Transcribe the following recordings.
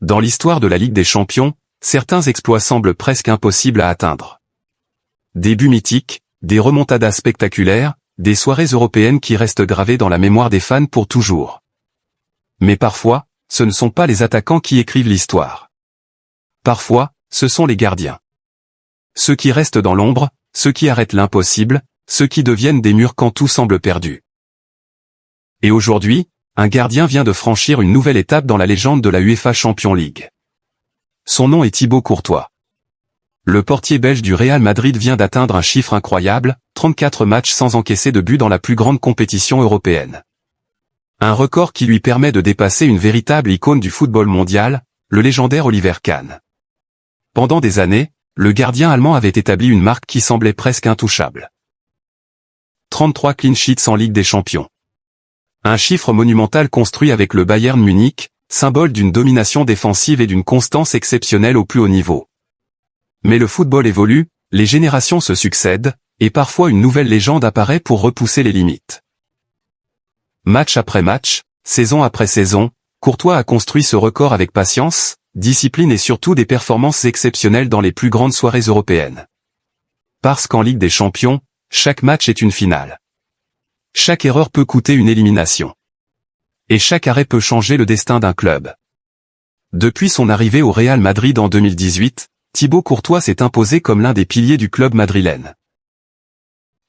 Dans l'histoire de la Ligue des Champions, certains exploits semblent presque impossibles à atteindre. Des buts mythiques, des remontadas spectaculaires, des soirées européennes qui restent gravées dans la mémoire des fans pour toujours. Mais parfois, ce ne sont pas les attaquants qui écrivent l'histoire. Parfois, ce sont les gardiens. Ceux qui restent dans l'ombre, ceux qui arrêtent l'impossible, ceux qui deviennent des murs quand tout semble perdu. Et aujourd'hui, un gardien vient de franchir une nouvelle étape dans la légende de la UEFA Champions League. Son nom est Thibaut Courtois. Le portier belge du Real Madrid vient d'atteindre un chiffre incroyable, 34 matchs sans encaisser de but dans la plus grande compétition européenne. Un record qui lui permet de dépasser une véritable icône du football mondial, le légendaire Oliver Kahn. Pendant des années, le gardien allemand avait établi une marque qui semblait presque intouchable. 33 clean sheets en Ligue des Champions. Un chiffre monumental construit avec le Bayern Munich, symbole d'une domination défensive et d'une constance exceptionnelle au plus haut niveau. Mais le football évolue, les générations se succèdent, et parfois une nouvelle légende apparaît pour repousser les limites. Match après match, saison après saison, Courtois a construit ce record avec patience, discipline et surtout des performances exceptionnelles dans les plus grandes soirées européennes. Parce qu'en Ligue des Champions, chaque match est une finale. Chaque erreur peut coûter une élimination. Et chaque arrêt peut changer le destin d'un club. Depuis son arrivée au Real Madrid en 2018, Thibaut Courtois s'est imposé comme l'un des piliers du club madrilène.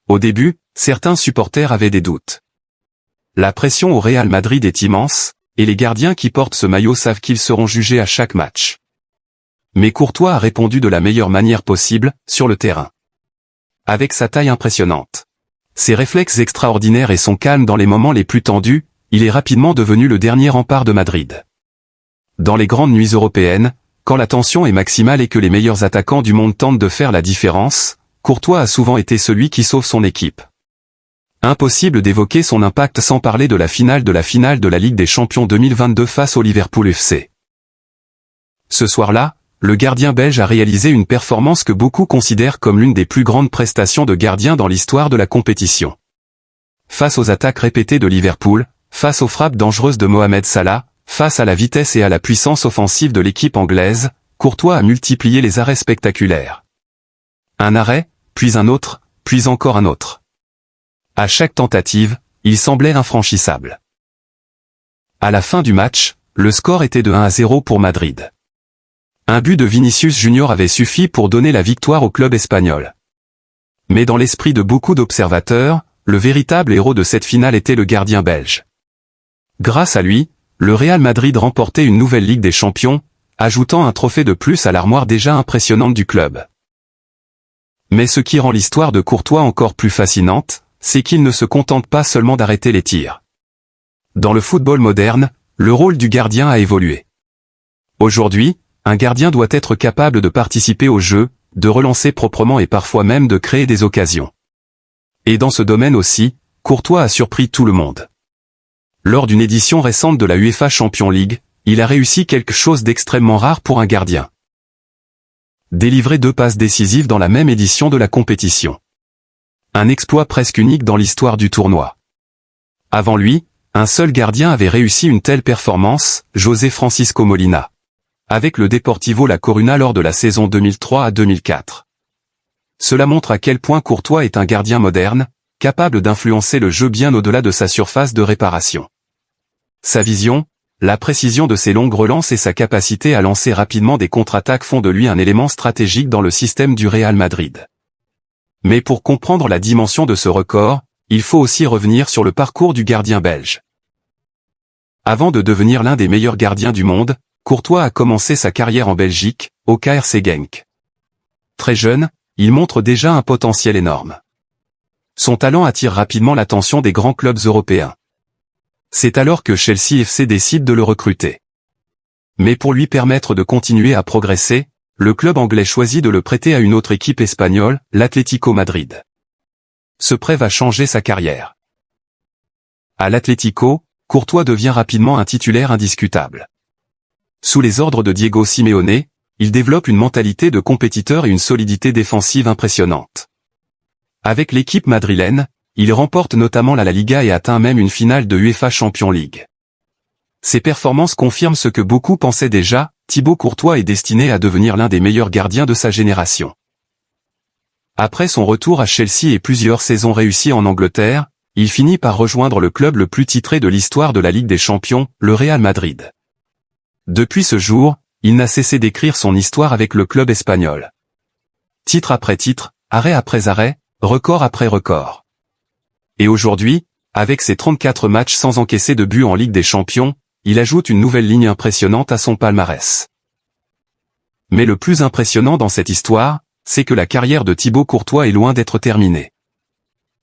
Au début, certains supporters avaient des doutes. La pression au Real Madrid est immense, et les gardiens qui portent ce maillot savent qu'ils seront jugés à chaque match. Mais Courtois a répondu de la meilleure manière possible, sur le terrain. Avec sa taille impressionnante, ses réflexes extraordinaires et son calme dans les moments les plus tendus, il est rapidement devenu le dernier rempart de Madrid. Dans les grandes nuits européennes, quand la tension est maximale et que les meilleurs attaquants du monde tentent de faire la différence, Courtois a souvent été celui qui sauve son équipe. Impossible d'évoquer son impact sans parler de la finale de la Ligue des Champions 2022 face au Liverpool FC. Ce soir-là, le gardien belge a réalisé une performance que beaucoup considèrent comme l'une des plus grandes prestations de gardien dans l'histoire de la compétition. Face aux attaques répétées de Liverpool, face aux frappes dangereuses de Mohamed Salah, face à la vitesse et à la puissance offensive de l'équipe anglaise, Courtois a multiplié les arrêts spectaculaires. Un arrêt, puis un autre, puis encore un autre. À chaque tentative, il semblait infranchissable. À la fin du match, le score était de 1-0 pour Madrid. Un but de Vinicius Junior avait suffi pour donner la victoire au club espagnol. Mais dans l'esprit de beaucoup d'observateurs, le véritable héros de cette finale était le gardien belge. Grâce à lui, le Real Madrid remportait une nouvelle Ligue des Champions, ajoutant un trophée de plus à l'armoire déjà impressionnante du club. Mais ce qui rend l'histoire de Courtois encore plus fascinante, c'est qu'il ne se contente pas seulement d'arrêter les tirs. Dans le football moderne, le rôle du gardien a évolué. Aujourd'hui, un gardien doit être capable de participer au jeu, de relancer proprement et parfois même de créer des occasions. Et dans ce domaine aussi, Courtois a surpris tout le monde. Lors d'une édition récente de la UEFA Champions League, il a réussi quelque chose d'extrêmement rare pour un gardien. Délivrer 2 passes décisives dans la même édition de la compétition. Un exploit presque unique dans l'histoire du tournoi. Avant lui, un seul gardien avait réussi une telle performance, José Francisco Molina. Avec le Deportivo La Coruña lors de la saison 2003 à 2004. Cela montre à quel point Courtois est un gardien moderne, capable d'influencer le jeu bien au-delà de sa surface de réparation. Sa vision, la précision de ses longues relances et sa capacité à lancer rapidement des contre-attaques font de lui un élément stratégique dans le système du Real Madrid. Mais pour comprendre la dimension de ce record, il faut aussi revenir sur le parcours du gardien belge. Avant de devenir l'un des meilleurs gardiens du monde, Courtois a commencé sa carrière en Belgique, au KRC Genk. Très jeune, il montre déjà un potentiel énorme. Son talent attire rapidement l'attention des grands clubs européens. C'est alors que Chelsea FC décide de le recruter. Mais pour lui permettre de continuer à progresser, le club anglais choisit de le prêter à une autre équipe espagnole, l'Atlético Madrid. Ce prêt va changer sa carrière. À l'Atlético, Courtois devient rapidement un titulaire indiscutable. Sous les ordres de Diego Simeone, il développe une mentalité de compétiteur et une solidité défensive impressionnante. Avec l'équipe madrilène, il remporte notamment la Liga et atteint même une finale de UEFA Champions League. Ces performances confirment ce que beaucoup pensaient déjà, Thibaut Courtois est destiné à devenir l'un des meilleurs gardiens de sa génération. Après son retour à Chelsea et plusieurs saisons réussies en Angleterre, il finit par rejoindre le club le plus titré de l'histoire de la Ligue des Champions, le Real Madrid. Depuis ce jour, il n'a cessé d'écrire son histoire avec le club espagnol. Titre après titre, arrêt après arrêt, record après record. Et aujourd'hui, avec ses 34 matchs sans encaisser de but en Ligue des Champions, il ajoute une nouvelle ligne impressionnante à son palmarès. Mais le plus impressionnant dans cette histoire, c'est que la carrière de Thibaut Courtois est loin d'être terminée.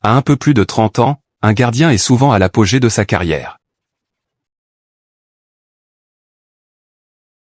À un peu plus de 30 ans, un gardien est souvent à l'apogée de sa carrière.